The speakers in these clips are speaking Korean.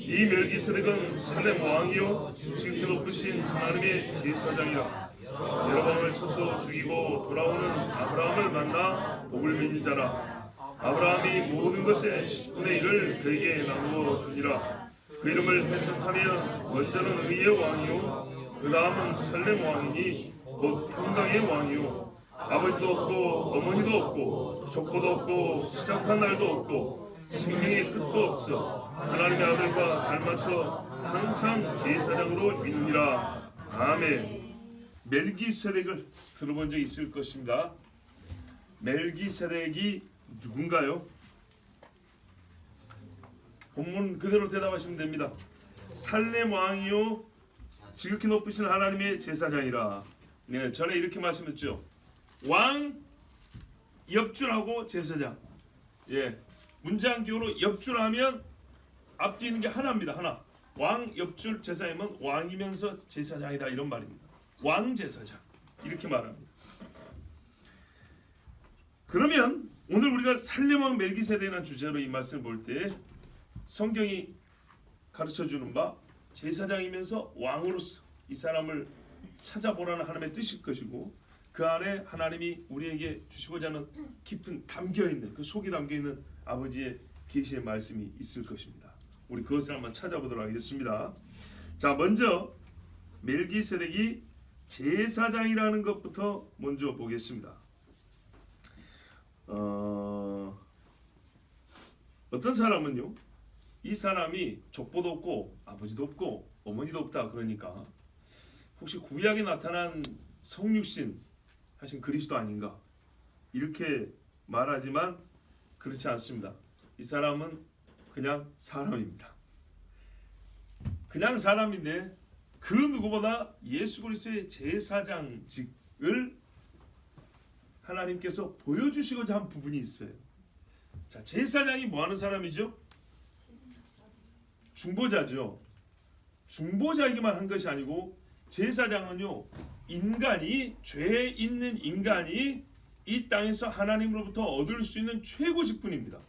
이 멜기세덱은 살렘 왕이요 지극히 높으신 하나님의 제사장이라. 여러 왕을 쳐서 죽이고 돌아오는 아브라함을 만나 복을 민 자라. 아브라함이 모든 것의 10분의 1을 그에게 나누어 주니라. 그 이름을 해석하면 먼저는 의의 왕이요 그 다음은 살렘 왕이니 곧 평강의 왕이요 아버지도 없고 어머니도 없고 족보도 없고 시작한 날도 없고 생명의 끝도 없어 하나님의 아들과 닮아서 항상 제사장으로 있느니라. 아멘. 멜기세덱을 들어본 적 있을 것입니다. 멜기세덱이 누군가요? 본문 그대로 대답하시면 됩니다. 살렘 왕이요 지극히 높으신 하나님의 제사장이라. 네, 전에 이렇게 말씀했죠. 왕, 엽줄하고 제사장. 예, 문장기호로 엽줄하면 앞뒤 있는 게 하나입니다. 하나. 왕, 엽줄, 제사장이면 왕이면서 제사장이다 이런 말입니다. 왕 제사장 이렇게 말합니다. 그러면 오늘 우리가 살렘 왕 멜기세덱이라는 주제로 이 말씀을 볼 때 성경이 가르쳐주는 바 제사장이면서 왕으로서 이 사람을 찾아보라는 하나님의 뜻일 것이고 그 안에 하나님이 우리에게 주시고자 하는 깊은 담겨있는 그 속이 담겨있는 아버지의 계시의 말씀이 있을 것입니다. 우리 그것을 한번 찾아보도록 하겠습니다. 자, 먼저 멜기세덱이 제사장이라는 것부터 먼저 보겠습니다. 어떤 사람은요, 이 사람이 족보도 없고 아버지도 없고 어머니도 없다 그러니까 혹시 구약에 나타난 성육신 하신 그리스도 아닌가 이렇게 말하지만 그렇지 않습니다. 이 사람은 그냥 사람입니다. 그냥 사람인데 그 누구보다 예수 그리스도의 제사장직을 하나님께서 보여주시고자 한 부분이 있어요. 자, 제사장이 뭐 하는 사람이죠? 중보자죠. 중보자이기만 한 것이 아니고 제사장은요, 인간이 죄 있는 인간이 이 땅에서 하나님으로부터 얻을 수 있는 최고 직분입니다.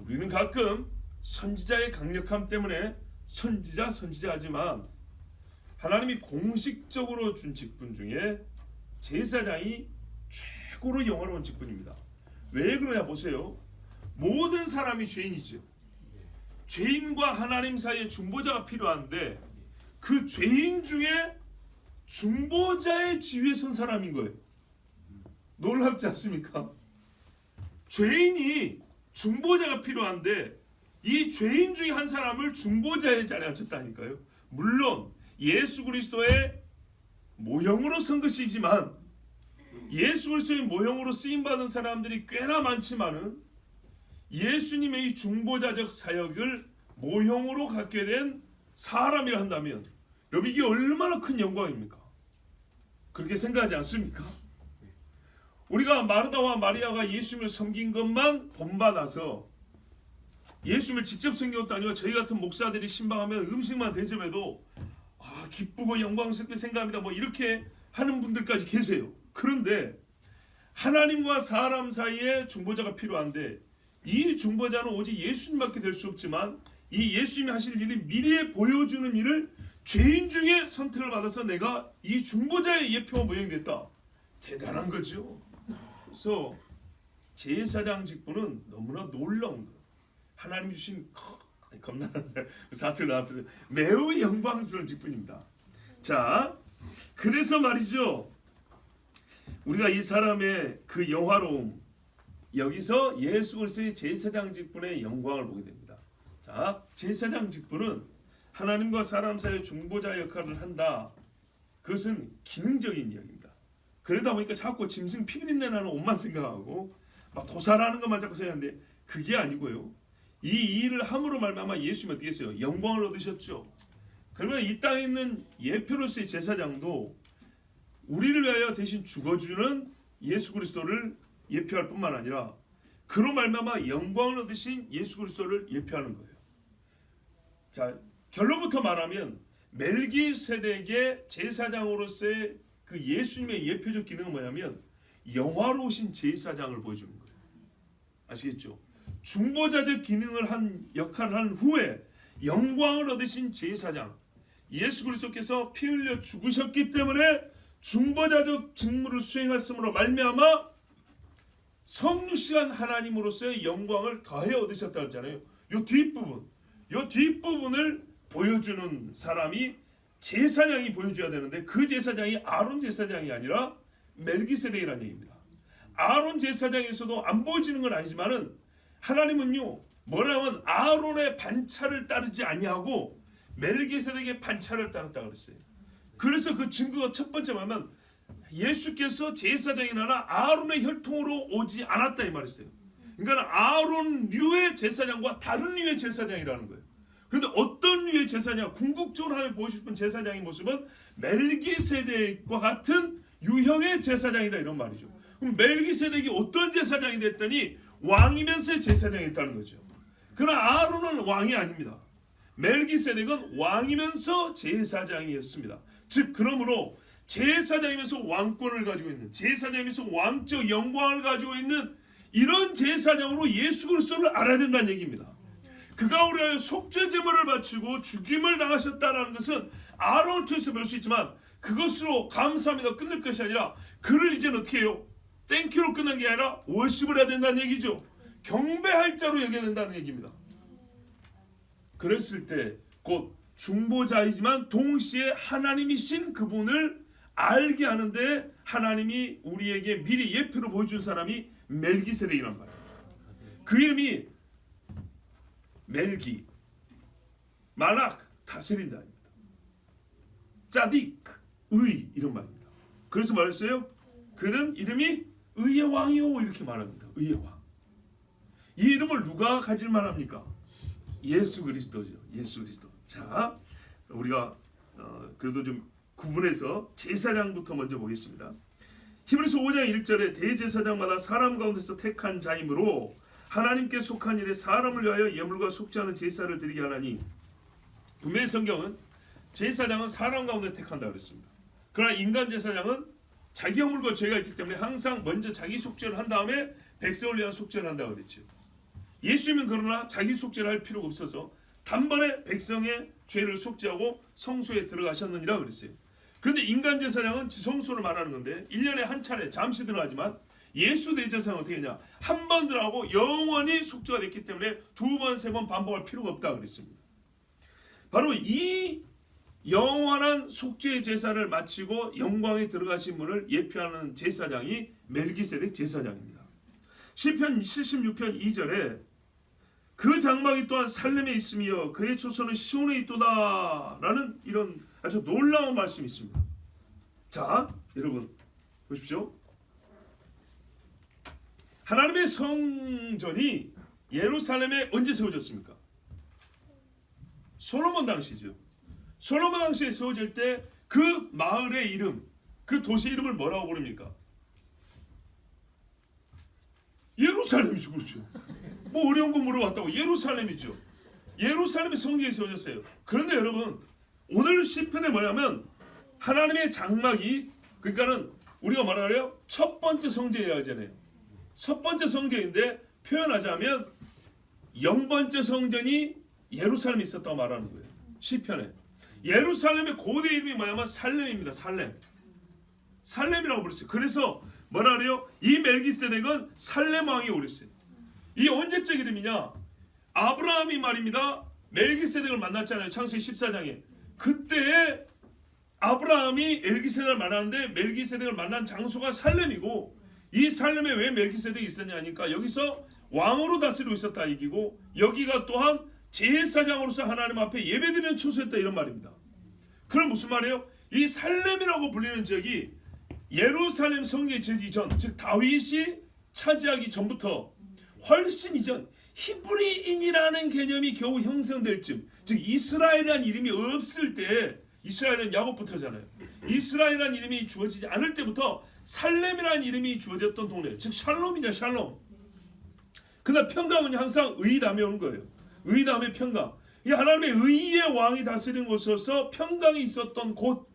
우리는 가끔 선지자의 강력함 때문에 선지자하지만 하나님이 공식적으로 준 직분 중에 제사장이 최고로 영화로운 직분입니다. 왜 그러냐 보세요. 모든 사람이 죄인이죠. 죄인과 하나님 사이에 중보자가 필요한데 그 죄인 중에 중보자의 지위에 선 사람인 거예요. 놀랍지 않습니까? 죄인이 중보자가 필요한데 이 죄인 중에 한 사람을 중보자의 자리에 앉혔다니까요. 물론 예수 그리스도의 모형으로 선 것이지만 예수 그리스도의 모형으로 쓰임받은 사람들이 꽤나 많지만은 예수님의 이 중보자적 사역을 모형으로 갖게 된 사람이라 한다면 여러분 이게 얼마나 큰 영광입니까? 그렇게 생각하지 않습니까? 우리가 마르다와 마리아가 예수님을 섬긴 것만 본받아서 예수님을 직접 섬긴 것도 아니고 저희 같은 목사들이 신방하면 음식만 대접해도 기쁘고 영광스럽게 생각합니다 뭐 이렇게 하는 분들까지 계세요. 그런데 하나님과 사람 사이에 중보자가 필요한데 이 중보자는 오직 예수님밖에 될 수 없지만 이 예수님이 하실 일이 미래에 보여주는 일을 죄인 중에 선택을 받아서 내가 이 중보자의 예표와 모형이 됐다. 대단한 거죠. 그래서 제사장 직분은 너무나 놀라운 거. 하나님 주신 겁나는데 사투리 나와서 매우 영광스러운 직분입니다. 자, 그래서 말이죠. 우리가 이 사람의 그 영화로움 여기서 예수 그리스도의 제사장 직분의 영광을 보게 됩니다. 자, 제사장 직분은 하나님과 사람 사이의 중보자 역할을 한다. 그것은 기능적인 이야기입니다. 그러다 보니까 자꾸 짐승 피비린내 나는 옷만 생각하고 막 도살하는 것만 자꾸 생각하는데 그게 아니고요. 이 일을 함으로 말미암아 예수님이 어떻게 했어요? 영광을 얻으셨죠. 그러면 이 땅에 있는 예표로서의 제사장도 우리를 위하여 대신 죽어주는 예수 그리스도를 예표할 뿐만 아니라 그로 말미암아 영광을 얻으신 예수 그리스도를 예표하는 거예요. 자, 결론부터 말하면 멜기세덱의 제사장으로서의 그 예수님의 예표적 기능은 뭐냐면 영화로우신 제사장을 보여주는 거예요. 아시겠죠? 중보자적 기능을 한 역할을 한 후에 영광을 얻으신 제사장 예수 그리스도께서 피 흘려 죽으셨기 때문에 중보자적 직무를 수행했음으로 말미암아 성육시한 하나님으로서의 영광을 더해 얻으셨다고 했잖아요. 이 뒷부분을 보여주는 사람이 제사장이 보여줘야 되는데 그 제사장이 아론 제사장이 아니라 멜기세덱이라는 얘기입니다. 아론 제사장에서도 안 보여지는 건 아니지만은 하나님은요 뭐라면 아론의 반차를 따르지 아니하고 멜기세덱의 반차를 따랐다 그랬어요. 그래서 그 증거가 첫 번째 말은 예수께서 제사장이 나라 아론의 혈통으로 오지 않았다 이 말이었어요. 그러니까 아론류의 제사장과 다른 류의 제사장이라는 거예요. 그런데 어떤 류의 제사장, 궁극적으로 하나님 보여주고 싶은 제사장의 모습은 멜기세덱과 같은 유형의 제사장이다 이런 말이죠. 그럼 멜기세덱이 어떤 제사장이 됐더니 왕이면서의 제사장이 됐다는 거죠. 그러나 아론은 왕이 아닙니다. 멜기세덱은 왕이면서 제사장이었습니다. 즉 그러므로 제사장이면서 왕권을 가지고 있는, 제사장이면서 왕적 영광을 가지고 있는 이런 제사장으로 예수 그리스도를 알아야 된다는 얘기입니다. 그가 우리하여 속죄 제물을 바치고 죽임을 당하셨다는 것은 아론을 통해서 배울 수 있지만 그것으로 감사합니다 끝낼 것이 아니라 그를 이제는 어떻게 해요? 땡큐로 끝난 게 아니라 월십을 해야 된다는 얘기죠. 경배할 자로 여겨야 된다는 얘기입니다. 그랬을 때 곧 중보자이지만 동시에 하나님이신 그분을 알게 하는데 하나님이 우리에게 미리 예표로 보여준 사람이 멜기세덱이란 말이에요. 그 이름이 멜기, 말락, 다스린다 짜딕, 의 이런 말입니다. 그래서 말했어요. 그는 이름이 의의 왕이요 이렇게 말합니다. 의의 왕. 이 이름을 누가 가질 만합니까? 예수 그리스도죠. 예수 그리스도. 자, 우리가 그래도 좀 구분해서 제사장부터 먼저 보겠습니다. 히브리서 5장 1절에 대제사장마다 사람 가운데서 택한 자이므로 하나님께 속한 일에 사람을 위하여 예물과 속죄하는 제사를 드리게 하나니 분명히 성경은 제사장은 사람 가운데 택한다 그랬습니다. 그러나 인간 제사장은 자기 허물과 죄가 있기 때문에 항상 먼저 자기 속죄를 한 다음에 백성을 위한 속죄를 한다고 그랬죠. 예수님은 그러나 자기 속죄를 할 필요가 없어서 단번에 백성의 죄를 속죄하고 성소에 들어가셨느니라 그랬어요. 그런데 인간 제사장은 지성소를 말하는 건데 1년에 한 차례 잠시 들어가지만 예수 대제사장은 어떻게 했냐? 한 번 들어가고 영원히 속죄가 됐기 때문에 두 번, 세 번 반복할 필요가 없다 그랬습니다. 바로 이 영원한 속죄의 제사를 마치고 영광에 들어가신 분을 예표하는 제사장이 멜기세덱 제사장입니다. 시편 76편 2절에 그 장막이 또한 살렘에 있으며 그의 초소는 시온에 있도다 라는 이런 아주 놀라운 말씀이 있습니다. 자, 여러분 보십시오. 하나님의 성전이 예루살렘에 언제 세워졌습니까? 솔로몬 당시죠. 솔로몬 당시에 세워질 때 그 마을의 이름, 그 도시 이름을 뭐라고 부릅니까? 예루살렘이죠. 그렇죠. 뭐 어려운 거 물어봤다고 예루살렘이죠. 예루살렘의 성전이 세워졌어요. 그런데 여러분 오늘 시편에 뭐냐면 하나님의 장막이 그러니까는 우리가 뭐라 그래요? 첫 번째 성전이라고 하잖아요. 첫 번째 성전인데 표현하자면 0번째 성전이 예루살렘에 있었다고 말하는 거예요. 시편에. 예루살렘의 고대 이름이 뭐냐면 살렘입니다. 살렘이라고 불렀어요. 그래서 뭐라 그래요? 이 멜기세덱은 살렘 왕이 오랬어요. 이 언제적 이름이냐? 아브라함이 말입니다. 멜기세덱을 만났잖아요. 창세기 14장에. 그때 아브라함이 멜기세덱을 만났는데 멜기세덱을 만난 장소가 살렘이고 이 살렘에 왜 멜기세덱이 있었냐 하니까 여기서 왕으로 다스리고 있었다 얘기고 여기가 또한 제사장으로서 하나님 앞에 예배드리는 처소였다 이런 말입니다. 그럼 무슨 말이에요? 이 살렘이라고 불리는 지역이 예루살렘 성전이 지어지기 전, 즉 다윗이 차지하기 전부터 훨씬 이전 히브리인이라는 개념이 겨우 형성될 쯤, 즉 이스라엘이라는 이름이 없을 때, 이스라엘은 야곱부터잖아요. 이스라엘이라는 이름이 주어지지 않을 때부터 살렘이라는 이름이 주어졌던 동네, 즉 샬롬이죠. 샬롬. 그러나 평강은 항상 의 다음에 오는 거예요. 의 다음에 평강. 이 하나님의 의의 왕이 다스리는 곳에서 평강이 있었던 곳,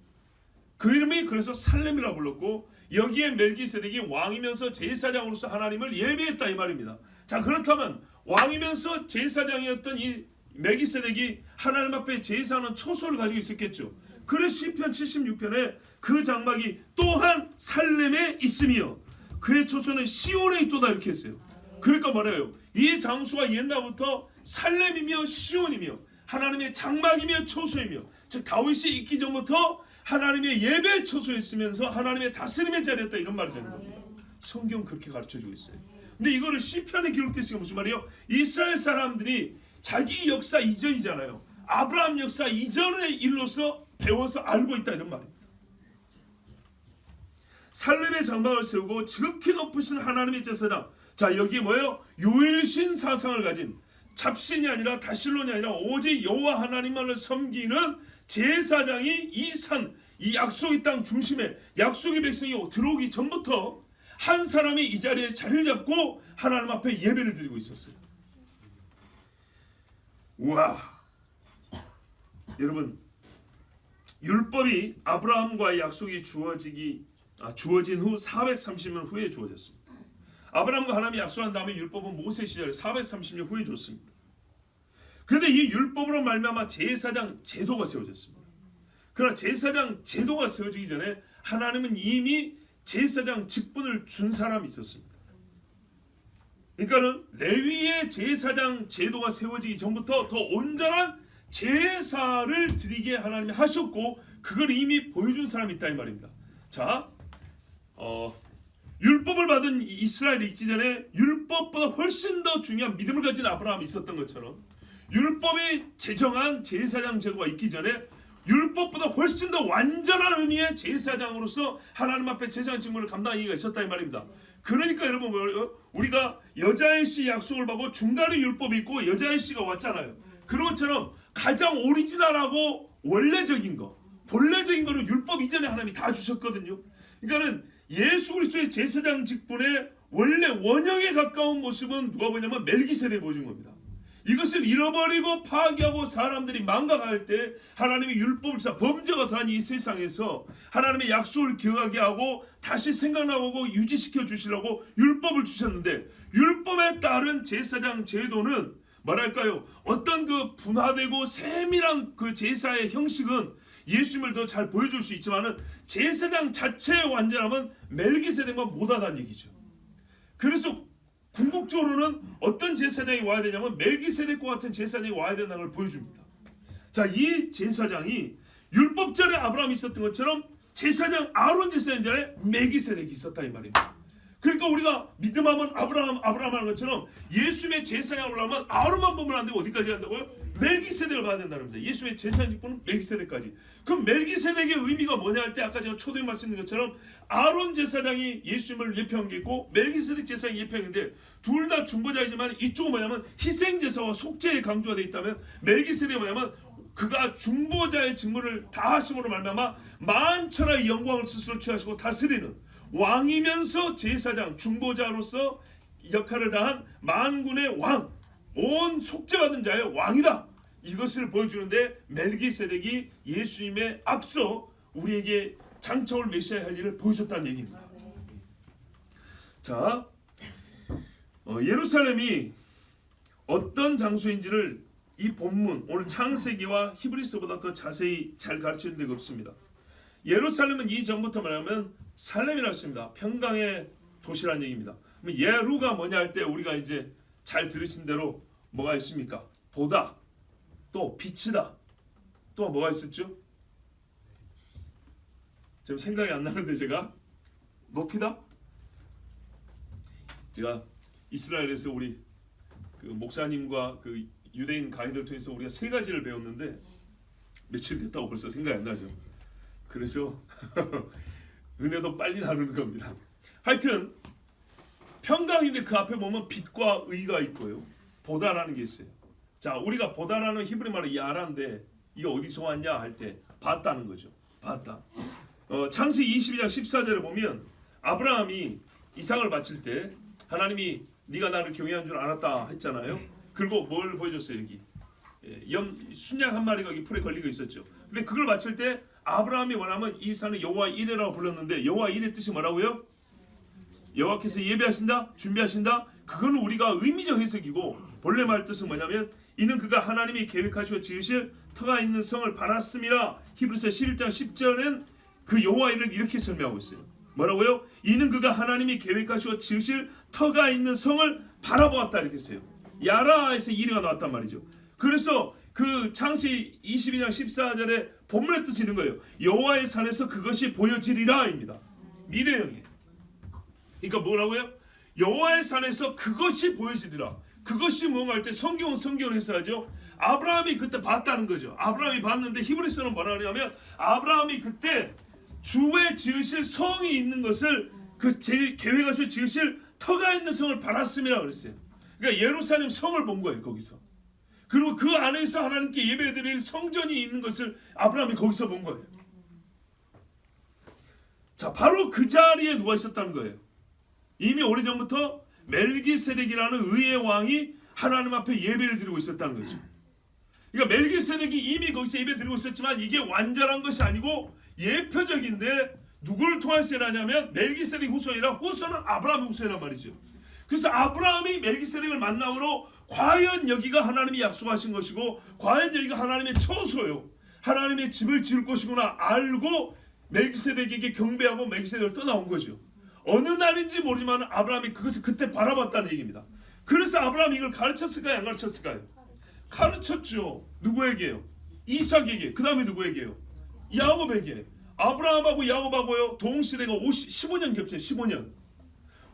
그 이름이 그래서 살렘이라고 불렀고 여기에 멜기세덱이 왕이면서 제사장으로서 하나님을 예배했다 이 말입니다. 자, 그렇다면 왕이면서 제사장이었던 이 멜기세덱이 하나님 앞에 제사하는 처소를 가지고 있었겠죠. 그래서 시편 76편에 그 장막이 또한 살렘에 있으며 그의 처소는 시온에 있도다 이렇게 했어요. 그러니까 말해요. 이 장소가 옛날부터 살렘이며 시온이며 하나님의 장막이며 처소이며, 즉 다윗이 있기 전부터 하나님의 예배 처소에 있으면서 하나님의 다스림의 자리였다 이런 말이 되는 겁니다. 성경 그렇게 가르쳐주고 있어요. 근데 이거를 시편에 기록되어 있으니까 무슨 말이에요? 이스라엘 사람들이 자기 역사 이전이잖아요. 아브라함 역사 이전의 일로서 배워서 알고 있다 이런 말입니다. 살렘의 장막을 세우고 지극히 높으신 하나님의 제사장. 자, 여기 뭐예요? 유일신 사상을 가진, 잡신이 아니라 다실론이 아니라 오직 여호와 하나님만을 섬기는 제사장이 이 약속의 땅 중심에, 약속의 백성이 들어오기 전부터 한 사람이 이 자리에 자리를 잡고 하나님 앞에 예배를 드리고 있었어요. 우와, 여러분, 율법이 아브라함과의 약속이 주어진 후 430년 후에 주어졌습니다. 아브라함과 하나님이 약속한 다음에 율법은 모세 시절에 430년 후에 줬습니다. 그런데 이 율법으로 말미암아 제사장 제도가 세워졌습니다. 그러나 제사장 제도가 세워지기 전에 하나님은 이미 제사장 직분을 준 사람이 있었습니다. 그러니까는 레위의 제사장 제도가 세워지기 전부터 더 온전한 제사를 드리게 하나님이 하셨고, 그걸 이미 보여준 사람이 있다 이 말입니다. 자, 율법을 받은 이스라엘이 있기 전에 율법보다 훨씬 더 중요한 믿음을 가진 아브라함이 있었던 것처럼, 율법이 제정한 제사장 제도가 있기 전에 율법보다 훨씬 더 완전한 의미의 제사장으로서 하나님 앞에 제사장 직무를 감당하는 이가 있었다 이 말입니다. 그러니까 여러분, 우리가 여자의 씨 약속을 받고 중간에 율법이 있고 여자의 씨가 왔잖아요. 그런 것처럼 가장 오리지널하고 원래적인 거, 본래적인 거를 율법 이전에 하나님이 다 주셨거든요. 그러니까는 예수 그리스도의 제사장 직분의 원래 원형에 가까운 모습은 누가 보냐면 멜기세덱이 보여준 겁니다. 이것을 잃어버리고 파괴하고 사람들이 망각할 때 하나님의 율법을 범죄가 더한 이 세상에서 하나님의 약속을 기억하게 하고 다시 생각나고 유지시켜 주시려고 율법을 주셨는데, 율법에 따른 제사장 제도는 뭐랄까요? 어떤 그 분화되고 세밀한 그 제사의 형식은 예수님을 더 잘 보여줄 수 있지만은 제사장 자체의 완전함은 멜기세덱과 못하다는 얘기죠. 그래서 궁극적으로는 어떤 제사장이 와야 되냐면 멜기세덱과 같은 제사장이 와야 된다는 걸 보여줍니다. 자, 이 제사장이 율법 전에 아브라함이 있었던 것처럼 제사장 아론 제사장 전에 멜기세덱이 있었다 이 말입니다. 그러니까 우리가 믿음하면 아브라함 하는 것처럼 예수님의 제사장으로 하면 아론만 보면 안 되고 어디까지 한다고요? 멜기세덱을 봐야 된다는 겁니다. 예수님의 제사장 직분은 멜기세덱까지. 그럼 멜기세덱의 의미가 뭐냐 할 때 아까 제가 초대에 말씀드린 것처럼 아론 제사장이 예수님을 예표한 게 있고 멜기세덱 제사장이 예표했는데 둘 다 중보자이지만 이쪽은 뭐냐면 희생 제사와 속죄의 강조가 되어 있다면 멜기세덱이 뭐냐면 그가 중보자의 직무를 다하심으로 말미암아 만천하의 영광을 스스로 취하시고 다스리는 왕이면서 제사장 중보자로서 역할을 다한 만군의 왕, 온 속죄받은 자의 왕이다. 이것을 보여주는데 멜기세덱이 예수님의 앞서 우리에게 장차올 메시아의 할 일을 보여줬다는 얘기입니다. 자, 예루살렘이 어떤 장소인지를 이 본문 오늘 창세기와 히브리서보다 더 자세히 잘 가르치는 데가 없습니다. 예루살렘은 이전부터 말하면 살렘이라고 했습니다. 평강의 도시라는 얘기입니다. 예루가 뭐냐 할 때 우리가 이제 잘 들으신 대로 뭐가 있습니까? 보다, 또 빛이다, 또 뭐가 있었죠? 지금 생각이 안 나는데 제가 높이다? 제가 이스라엘에서 우리 그 목사님과 그 유대인 가이드를 통해서 우리가 세 가지를 배웠는데 며칠 됐다고 벌써 생각이 안 나죠. 그래서 은혜도 빨리 나누는 겁니다. 하여튼 평강인데 그 앞에 보면 빛과 의가 있고요. 보다라는 게 있어요. 자, 우리가 보다라는 히브리 말은 야라인데 이게 어디서 왔냐 할 때 봤다는 거죠. 봤다. 창세기 22장 14절에 보면 아브라함이 이삭을 바칠 때 하나님이 네가 나를 경외한 줄 알았다 했잖아요. 그리고 뭘 보여줬어요? 여기 순양 한 마리가 여기 풀에 걸리고 있었죠. 근데 그걸 바칠 때 아브라함이 뭐냐면 이 산을 여호와 이레라고 불렀는데 여호와 이레 뜻이 뭐라고요? 여호와께서 예배하신다, 준비하신다. 그건 우리가 의미적 해석이고 본래 말 뜻은 뭐냐면 이는 그가 하나님이 계획하시고 지으실 터가 있는 성을 바랐음이라. 히브리서 11장 10절은 그 여호와 이를 이렇게 설명하고 있어요. 뭐라고요? 이는 그가 하나님이 계획하시고 지으실 터가 있는 성을 바라보았다 이렇게 했어요. 야라에서 이래가 나왔단 말이죠. 그래서 그 창세기 22장 14절에 본문의 뜻이 있는 거예요. 여호와의 산에서 그것이 보여지리라입니다. 미래형이에요. 그러니까 뭐라고요? 여호와의 산에서 그것이 보여지리라. 그것이 뭔가 할 때 성경은 성경을 해석하죠. 아브라함이 그때 봤다는 거죠. 아브라함이 봤는데 히브리서는 뭐라 하냐면 아브라함이 그때 주의 지으실 성이 있는 것을 그 계획하시고 지으실 터가 있는 성을 바랐음이라고 그랬어요. 그러니까 예루살렘 성을 본 거예요. 거기서. 그리고 그 안에서 하나님께 예배드릴 성전이 있는 것을 아브라함이 거기서 본 거예요. 자, 바로 그 자리에 누가 있었다는 거예요. 이미 오래전부터 멜기세덱이라는 의의 왕이 하나님 앞에 예배를 드리고 있었다는 거죠. 그러니까 멜기세덱이 이미 거기서 예배 드리고 있었지만 이게 완전한 것이 아니고 예표적인데 누구를 통해서 일하냐면 멜기세덱 후손이라 후손은 아브라함 후손이란 말이죠. 그래서 아브라함이 멜기세덱을 만남으로 과연 여기가 하나님이 약속하신 것이고 과연 여기가 하나님의 처소요 하나님의 집을 지을 것이구나 알고 멜기세덱에게 경배하고 멜기세덱을 떠나온 거죠. 어느 날인지 모르지만 아브라함이 그것을 그때 바라봤다는 얘기입니다. 그래서 아브라함이 이걸 가르쳤을까요? 안 가르쳤을까요? 가르쳤죠. 누구에게요? 이삭에게. 그 다음에 누구에게요? 야곱에게. 아브라함하고 야곱하고요 동시대가 15년 겹쳐요. 15년.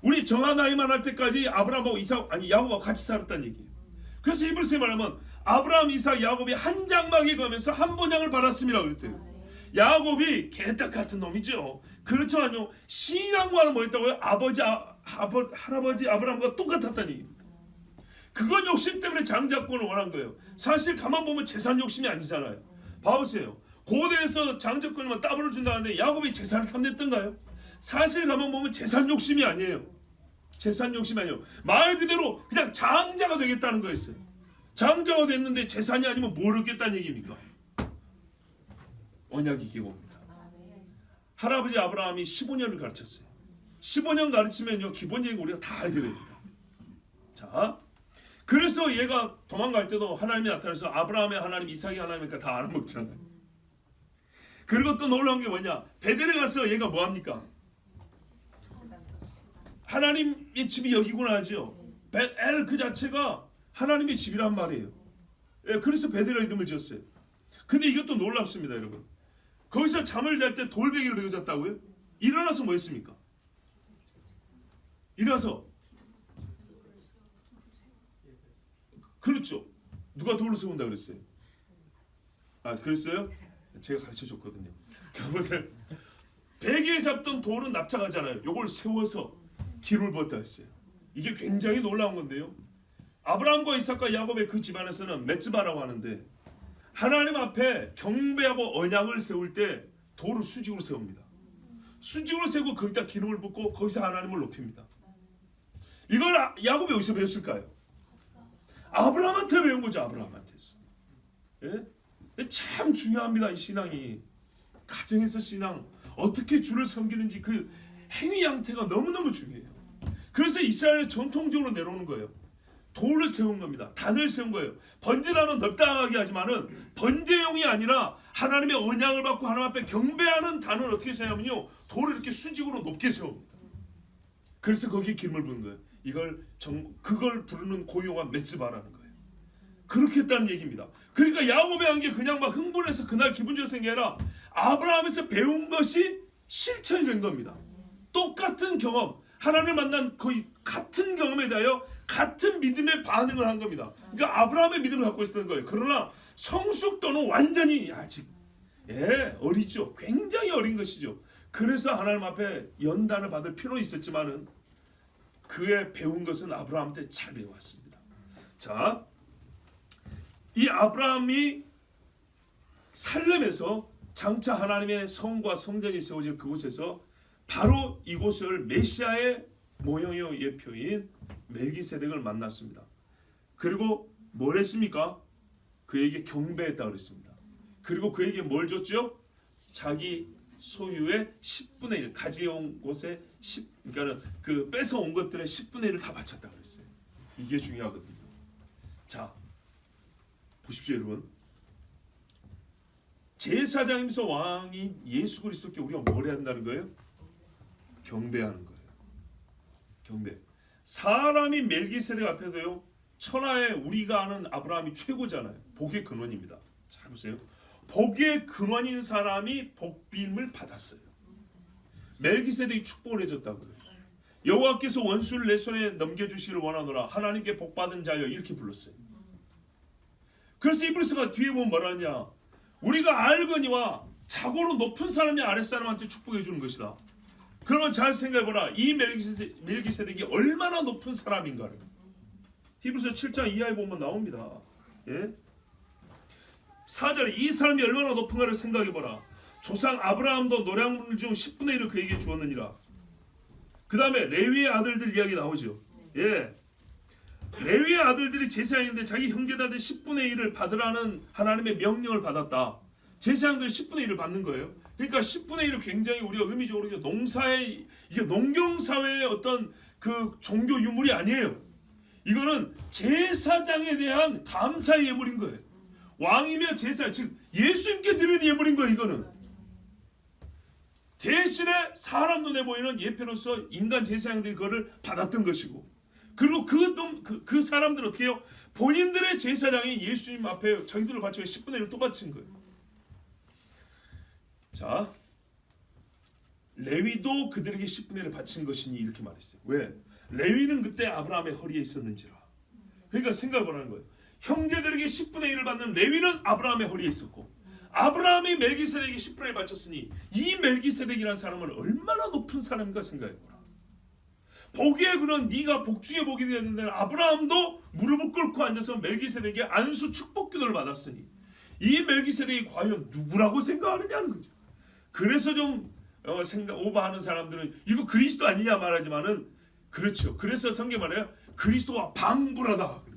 우리 정한 나이만 할 때까지 아브라함하고 이삭 아니 야곱하고 같이 살았다는 얘기예요. 그래서 히브리서에 말하면 아브라함, 이삭, 야곱이 한 장막에 거면서 한 번향을 받았음이라고 그랬대요. 야곱이 개떡 같은 놈이죠. 그렇지만요 신앙과는 뭐였다고요? 할아버지 아브라함과 똑같았다는 얘기입니다. 그건 욕심 때문에 장자권을 원한 거예요. 사실 가만 보면 재산 욕심이 아니잖아요. 봐보세요. 고대에서 장자권만 따블을 준다는데 야곱이 재산을 탐냈던가요? 사실 가만 보면 재산 욕심이 아니에요. 재산 욕심이 아니에요. 말 그대로 그냥 장자가 되겠다는 거였어요. 장자가 됐는데 재산이 아니면 뭘 얻겠다는 얘기입니까? 언약이 기고입니다. 할아버지 아브라함이 15년을 가르쳤어요. 15년 가르치면요 기본적인 거 우리가 다 알게 됩니다. 자, 그래서 얘가 도망갈 때도 하나님이 나타나서 아브라함의 하나님, 이삭의 하나님이니까 다 알아먹잖아요. 그리고 또 놀라운 게 뭐냐? 베델에 가서 얘가 뭐합니까? 하나님의 집이 여기구나 하죠. 베델 그 자체가 하나님의 집이란 말이에요. 예, 그래서 베델의 이름을 지었어요. 근데 이것도 놀랍습니다, 여러분. 거기서 잠을 잘 때 돌베개를 들고 잤다고요? 일어나서 뭐 했습니까? 일어나서 그렇죠. 누가 돌을 세운다 그랬어요? 아, 그랬어요? 제가 가르쳐 줬거든요. 자, 보세요. 베개에 잡던 돌은 납작하잖아요. 요걸 세워서 기름을 부었다 했어요. 이게 굉장히 놀라운 건데요. 아브라함과 이삭과 야곱의 그 집안에서는 메츠바라고 하는데 하나님 앞에 경배하고 언약을 세울 때 돌을 수직으로 세웁니다. 수직으로 세우고 거기다 기름을 붓고 거기서 하나님을 높입니다. 이걸 야곱이 어디서 배웠을까요? 아브라함한테 배운 거죠. 아브라함한테서. 예? 참 중요합니다. 이 신앙이. 가정에서 신앙 어떻게 주를 섬기는지 그 행위 양태가 너무너무 중요해요. 그래서 이스라엘은 전통적으로 내려오는 거예요. 돌을 세운 겁니다. 단을 세운 거예요. 번제단은 넓다하게 하지만은 번제용이 아니라 하나님의 언약을 받고 하나님 앞에 경배하는 단을 어떻게 세우냐면요 돌을 이렇게 수직으로 높게 세웁니다. 그래서 거기에 기름을 부은 거예요. 그걸 부르는 고유가 메츠바라는 거예요. 그렇게 했다는 얘기입니다. 그러니까 야곱이 한 게 그냥 막 흥분해서 그날 기분 좋은 게 아니라 아브라함에서 배운 것이 실천이 된 겁니다. 똑같은 경험, 하나님을 만난 거의 같은 경험에 대하여 같은 믿음의 반응을 한 겁니다. 그러니까 아브라함의 믿음을 갖고 있었던 거예요. 그러나 성숙도는 완전히 아직 어리죠. 굉장히 어린 것이죠. 그래서 하나님 앞에 연단을 받을 필요는 있었지만은 그의 배운 것은 아브라함한테 잘 배워왔습니다. 자, 이 아브라함이 살렘에서 장차 하나님의 성과 성전이 세워질 그곳에서 바로 이곳을 메시아의 모형이요 예표인 멜기세덱을 만났습니다. 그리고 뭘 했습니까? 그에게 경배했다 그랬습니다. 그리고 그에게 뭘 줬죠? 자기 소유의 10분의 1 가져온 곳에 그러니까는 그 뺏어온 것들의 10분의 1을 다 바쳤다 그랬어요. 이게 중요하거든요. 자, 보십시오 여러분. 제사장이면서 왕이 예수 그리스도께 우리가 뭘 해야 한다는 거예요? 경배하는 거예요. 경배. 사람이 멜기세덱 앞에서요, 천하에 우리가 아는 아브라함이 최고잖아요. 복의 근원입니다. 잘 보세요. 복의 근원인 사람이 복빔을 받았어요. 멜기세덱이 축복을 해줬다고요. 여호와께서 원수를 내 손에 넘겨주시기를 원하노라. 하나님께 복받은 자여, 이렇게 불렀어요. 그래서 이브리스가 뒤에 보면 뭐라 하냐, 우리가 알거니와 자고로 높은 사람이 아랫사람한테 축복해 주는 것이다. 그러면 잘 생각해보라. 이 멜기세덱이 얼마나 높은 사람인가를. 히브리서 7장 이하에 보면 나옵니다. 예? 4절에 이 사람이 얼마나 높은가를 생각해보라. 조상 아브라함도 노량물 중 10분의 1을 그에게 주었느니라. 그 다음에 레위의 아들들 이야기 나오죠. 예. 레위의 아들들이 제사장인데 자기 형제들한테 10분의 1을 받으라는 하나님의 명령을 받았다. 제사장들이 10분의 1을 받는 거예요. 그러니까 10분의 1을 굉장히 우리가 의미적으로 농사의, 이게 농경사회의 어떤 그 종교 유물이 아니에요. 이거는 제사장에 대한 감사의 예물인 거예요. 왕이며 제사장, 즉 예수님께 드리는 예물인 거예요. 이거는 대신에 사람 눈에 보이는 예표로서 인간 제사장들이 그거를 받았던 것이고, 그리고 그 사람들은 어떻게 해요? 본인들의 제사장이 예수님 앞에 자기들을 바치고 10분의 1을 또 바친 거예요. 자, 레위도 그들에게 10분의 1을 바친 것이니 이렇게 말했어요. 왜? 레위는 그때 아브라함의 허리에 있었는지라. 그러니까 생각을 하는 거예요. 형제들에게 10분의 1을 받는 레위는 아브라함의 허리에 있었고, 아브라함이 멜기세덱에게 10분의 1을 바쳤으니 이 멜기세덱이라는 사람은 얼마나 높은 사람인가 생각해보라. 복의 근원, 네가 복 중에 복이 되었는데 아브라함도 무릎을 꿇고 앉아서 멜기세덱의 안수 축복기도를 받았으니 이 멜기세덱이 과연 누구라고 생각하느냐는 거죠. 그래서 좀 오버하는 사람들은 이거 그리스도 아니냐 말하지만은 그렇죠. 그래서 성경 말해요. 그리스도와 방불하다.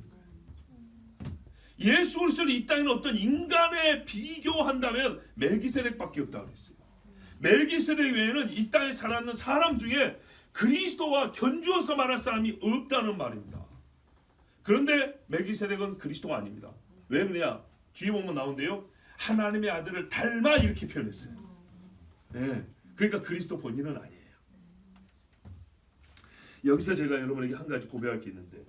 예수 그리스도를 이 땅에는 어떤 인간에 비교한다면 멜기세덱밖에 없다고 그랬어요. 멜기세덱 외에는 이 땅에 살아있는 사람 중에 그리스도와 견주어서 말할 사람이 없다는 말입니다. 그런데 멜기세덱은 그리스도가 아닙니다. 왜 그러냐? 뒤에 보면 나온대요. 하나님의 아들을 닮아 이렇게 표현했어요. 네, 그러니까 그리스도 본인은 아니에요. 여기서 제가 여러분에게 한 가지 고백할 게 있는데,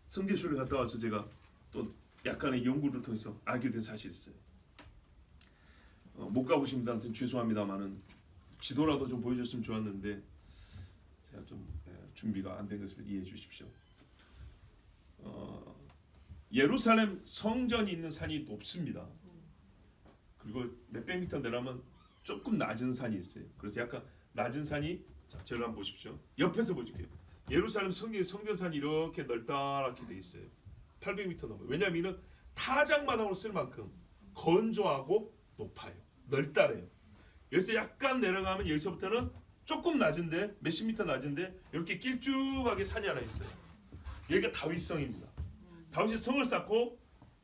성계쇼를 갔다 와서 제가 또 약간의 연구를 통해서 알게 된 사실이 있어요. 못 가보신 분들한테는 죄송합니다만은 지도라도 좀 보여줬으면 좋았는데 제가 좀 준비가 안 된 것을 이해해 주십시오. 예루살렘 성전이 있는 산이 높습니다. 그리고 몇백 미터 내려가면 조금 낮은 산이 있어요. 그래서 약간 낮은 산이, 자, 저를 한번 보십시오. 옆에서 보여줄게요. 예루살렘 성전산이 이렇게 넓다랗게 돼 있어요. 800m 넘어요. 왜냐하면 이는 타작마당으로 쓸 만큼 건조하고 높아요. 넓다래요. 여기서 약간 내려가면 여기서부터는 조금 낮은데, 몇십 미터 낮은데 이렇게 길쭉하게 산이 하나 있어요. 여기가 다윗성입니다. 다윗이 성을 쌓고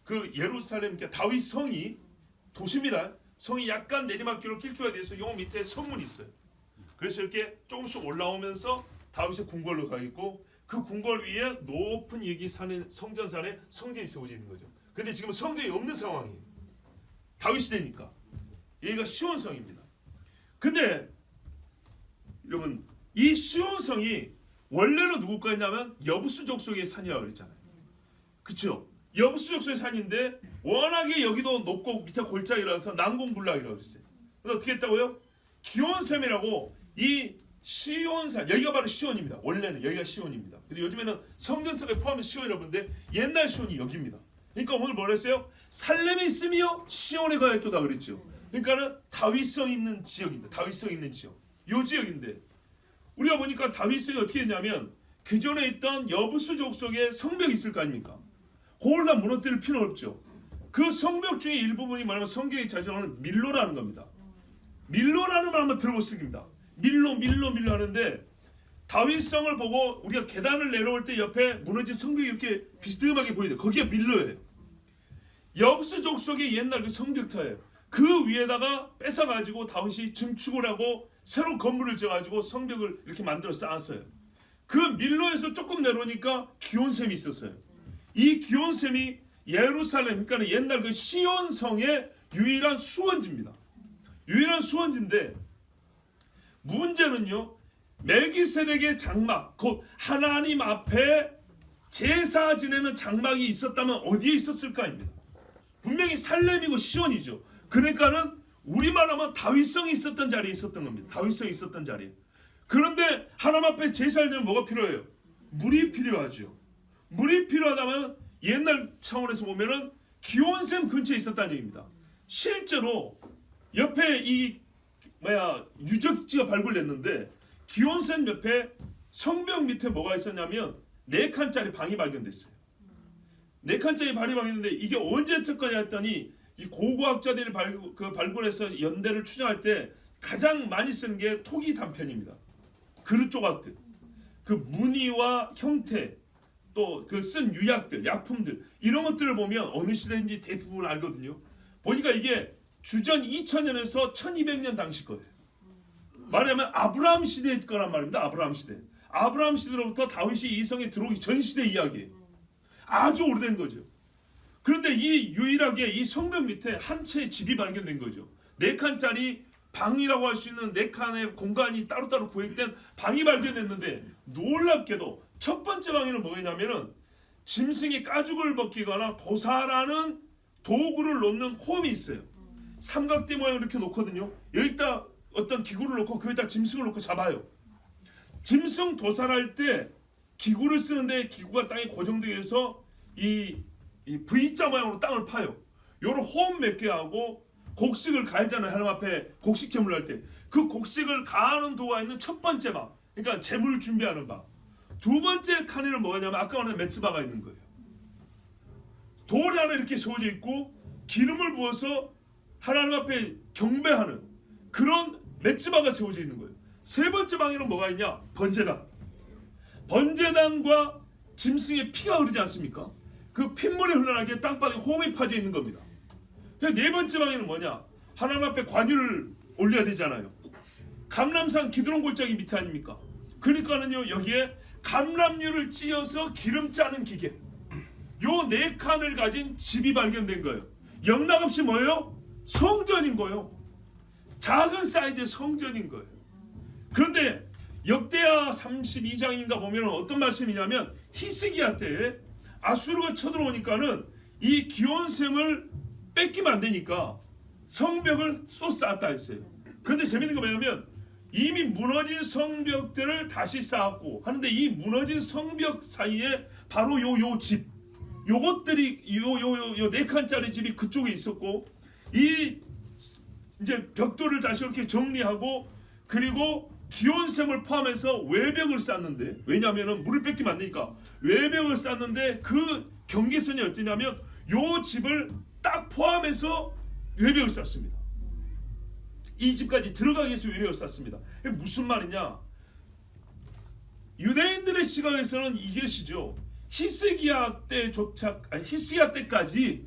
그 예루살렘, 다윗 성이 도시입니다. 성이 약간 내리막길로 길쭉하게 돼서 요 밑에 성문이 있어요. 그래서 이렇게 조금씩 올라오면서 다윗의 궁궐로 가 있고, 그 궁궐 위에 높은 여기 산에, 성전산에 성전이 세워져 있는 거죠. 근데 지금 성전이 없는 상황이에요. 다윗 시대니까. 여기가 시온성입니다. 근데 여러분, 이 시온성이 원래는 누구 거였냐면 여부수 족속의 산이라고 그랬잖아요. 그렇죠? 여부수 족속의 산인데 워낙에 여기도 높고 밑에 골짜기라서 난공불락이라고 그랬어요. 그래서 어떻게 했다고요? 기온샘이라고 이 시온산, 여기가 바로 시온입니다. 원래는 여기가 시온입니다. 근데 요즘에는 성전석에 포함된 시온이라고 하는데 옛날 시온이 여기입니다. 그러니까 오늘 뭐라 했어요? 살렘에 있으며 시온에 가야겠다 그랬죠. 그러니까는 다윗성 있는 지역입니다. 다윗성 있는 지역. 요 지역인데 우리가 보니까 다윗성이 어떻게 됐냐면 그 전에 있던 여부수 족속에 성벽이 있을 거 아닙니까? 그걸 다 무너뜨릴 필요는 없죠. 그 성벽 중에 일부분이 말하면 성경에 자주 나오는 밀로라는 겁니다. 밀로라는 말 한번 들어보십니다. 밀로 하는데 다윗성을 보고 우리가 계단을 내려올 때 옆에 무너진 성벽이 이렇게 비스듬하게 보이는데 거기가 밀로예요. 여부수 족속의 옛날 그 성벽터예요. 그 위에다가 뺏어가지고 다윗이 증축을 하고 새로 건물을 지어가지고 성벽을 이렇게 만들어 쌓았어요. 그 밀로에서 조금 내려오니까 기온샘이 있었어요. 이 기온샘이 예루살렘, 그러니까 옛날 그 시온성의 유일한 수원지입니다. 유일한 수원지인데 문제는요, 멜기세덱의 장막, 곧 하나님 앞에 제사 지내는 장막이 있었다면 어디에 있었을까입니다. 분명히 살렘이고 시온이죠. 그러니까는 우리만 하면 다윗성이 있었던 자리에 있었던 겁니다. 다윗성이 있었던 자리에. 그런데 하나님 앞에 제사를 드리면 뭐가 필요해요? 물이 필요하죠. 물이 필요하다면 옛날 차원에서 보면은 기온샘 근처에 있었다는 얘기입니다. 실제로 옆에 이 유적지가 발굴됐는데 기온샘 옆에 성벽 밑에 뭐가 있었냐면 4칸짜리 방이 발견됐어요. 4칸짜리 방이 발견됐는데 이게 언제 첫거냐 했더니 이 고고학자들이 발굴해서 연대를 추정할 때 가장 많이 쓰는 게 토기 단편입니다. 그릇 조각들, 그 무늬와 형태, 또 그 쓴 유약들, 약품들, 이런 것들을 보면 어느 시대인지 대부분 알거든요. 보니까 이게 주전 2000년에서 1200년 당시 거예요. 말하자면 아브라함 시대일 거란 말입니다. 아브라함 시대. 아브라함 시대로부터 다윗이 이 성에 들어오기 전 시대 이야기예요. 아주 오래된 거죠. 그런데 이 유일하게 이 성벽 밑에 한 채의 집이 발견된 거죠. 4칸짜리 방이라고 할 수 있는 4칸의 공간이 따로따로 구획된 방이 발견됐는데 놀랍게도 첫 번째 방에는 뭐냐면은 짐승이 가죽을 벗기거나 도사라는 도구를 놓는 홈이 있어요. 삼각대 모양을 이렇게 놓거든요. 여기다 어떤 기구를 놓고 거기다 짐승을 놓고 잡아요. 짐승 도살할 때 기구를 쓰는데 기구가 땅에 고정되어 있어서 이 V자 모양으로 땅을 파요. 요런 홈 몇 개 하고 곡식을 갈잖아요. 하나님 앞에 곡식 제물을 할 때 그 곡식을 가하는 도구가 있는 첫 번째 방, 그러니까 제물을 준비하는 방. 두 번째 칸에는 뭐냐면 아까 말한 메츠바가 있는 거예요. 돌이 하나 이렇게 세워져 있고 기름을 부어서 하나님 앞에 경배하는 그런 메츠바가 세워져 있는 거예요. 세 번째 방에는 뭐가 있냐? 번제단. 번제단과 짐승의 피가 흐르지 않습니까? 그 핏물이 흘러나게 땅바닥에 홈이 파져 있는 겁니다. 네 번째 방에는 뭐냐? 하나님 앞에 관유를 올려야 되잖아요. 감람산 기드론 골짜기 밑에 아닙니까? 그러니까는요, 여기에 감람류를 찧어서 기름 짜는 기계, 요 4칸을 가진 집이 발견된 거예요. 영락없이 뭐예요? 성전인 거예요. 작은 사이즈의 성전인 거예요. 그런데 역대하 32장인가 보면 어떤 말씀이냐면 히스기야 때에 아수르가 쳐들어오니까는 이 기온샘을 뺏기면 안 되니까 성벽을 또 쌓았다 했어요. 그런데 재밌는 거 뭐냐면 이미 무너진 성벽들을 다시 쌓았고 하는데 이 무너진 성벽 사이에 바로 요 집, 요것들이 요 4칸짜리 집이 그쪽에 있었고, 이 이제 벽돌을 다시 이렇게 정리하고 그리고 기온샘을 포함해서 외벽을 쌓는데, 왜냐하면 물을 뺏기면 안 되니까 외벽을 쌓는데 그 경계선이 어떠냐면 요 집을 딱 포함해서 외벽을 쌓습니다. 이 집까지 들어가기 위해서 외벽을 쌓습니다. 무슨 말이냐? 유대인들의 시각에서는 이것이죠. 히스기야 때까지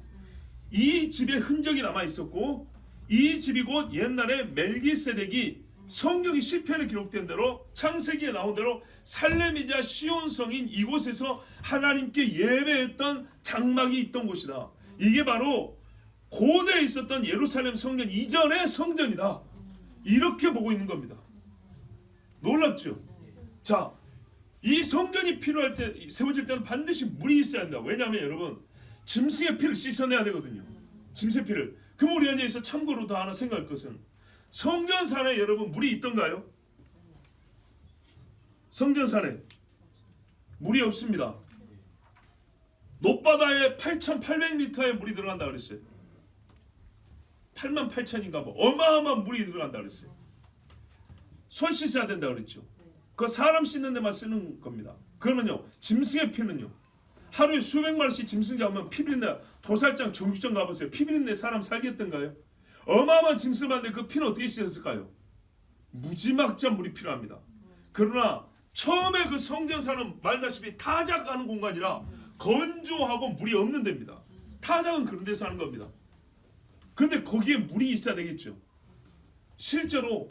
이 집의 흔적이 남아 있었고, 이 집이 곧 옛날에 멜기세덱이 성경이 시편에 기록된 대로 창세기에 나온 대로 살렘이자 시온성인 이곳에서 하나님께 예배했던 장막이 있던 곳이다. 이게 바로 고대에 있었던 예루살렘 성전 이전의 성전이다. 이렇게 보고 있는 겁니다. 놀랍죠? 자, 이 성전이 필요할 때, 세워질 때는 반드시 물이 있어야 한다. 왜냐하면 여러분, 짐승의 피를 씻어내야 되거든요. 짐승의 피를. 그럼 우리 현재에서 참고로 더 하나 생각할 것은, 성전산에 여러분 물이 있던가요? 성전산에 물이 없습니다. 높바다에 8,800리터의 물이 들어간다 그랬어요. 88,000인가 뭐 어마어마한 물이 들어간다 그랬어요. 손 씻어야 된다 그랬죠. 그 사람 씻는 데만 쓰는 겁니다. 그러면요, 짐승의 피는요, 하루에 수백 마리씩 짐승 잡으면 피 비린내, 도살장 정육점 가보세요. 피 비린내 사람 살겠던가요? 어마어마한 짐승 봤는데 그 피는 어떻게 씻었을까요? 무지막지한 물이 필요합니다. 그러나 처음에 그 성전사는 말다시피 타작하는 공간이라 건조하고 물이 없는 데입니다. 타작은 그런 데서 하는 겁니다. 그런데 거기에 물이 있어야 되겠죠. 실제로